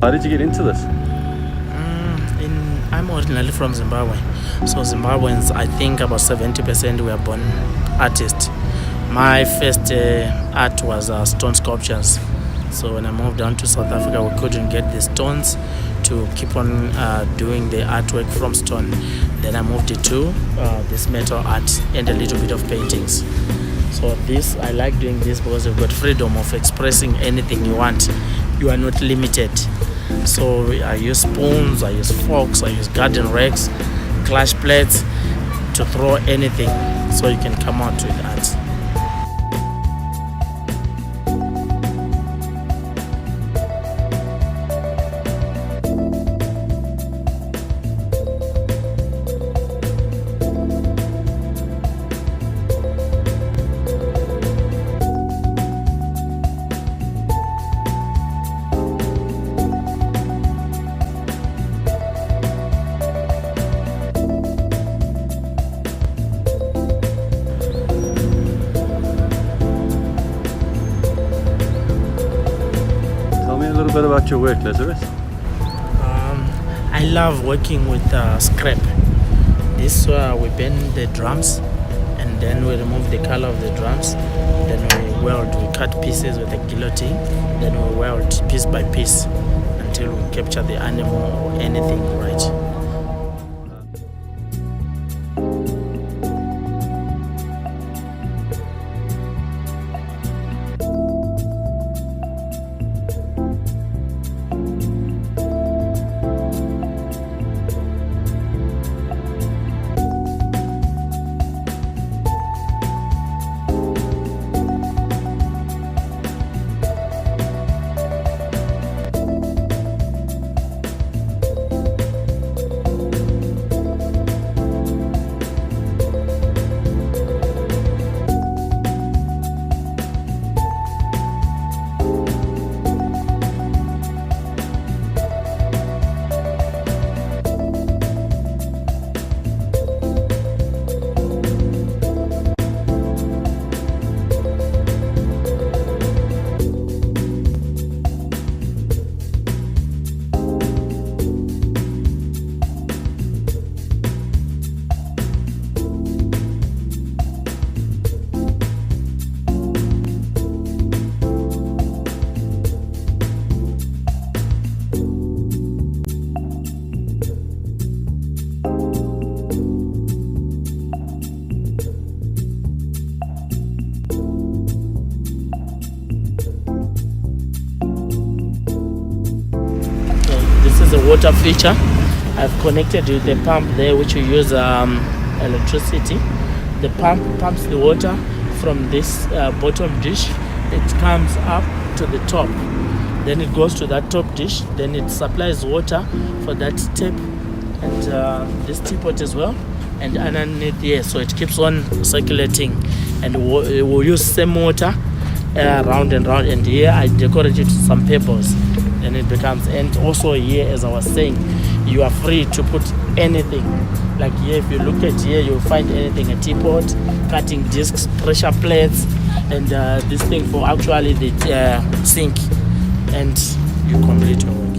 How did you get into this? I'm originally from Zimbabwe. So Zimbabweans, I think about 70% were born artists. My first art was stone sculptures. So when I moved down to South Africa, we couldn't get the stones to keep on doing the artwork from stone. Then I moved it to this metal art and a little bit of paintings. So this, I like doing this because you've got freedom of expressing anything you want. You are not limited. So I use spoons, I use forks, I use garden rakes, clash plates to throw anything so you can come out with art. A little bit about your work, Lazarus. I love working with scrap. This we bend the drums and then we remove the color of the drums. Then we weld, we cut pieces with a guillotine. Then we weld piece by piece until we capture the animal or anything, right? The water feature, I've connected with the pump there, which you use electricity. The pump pumps the water from this bottom dish. It comes up to the top, then it goes to that top dish, then it supplies water for that tap and this teapot as well, and underneath here, so it keeps on circulating, and we'll use same water round and round. And here I decorated some pebbles, and it becomes, and also here, as I was saying, you are free to put anything. Like here, if you look at here, you'll find anything: a teapot, cutting discs, pressure plates, and this thing for actually the sink, and you complete your work.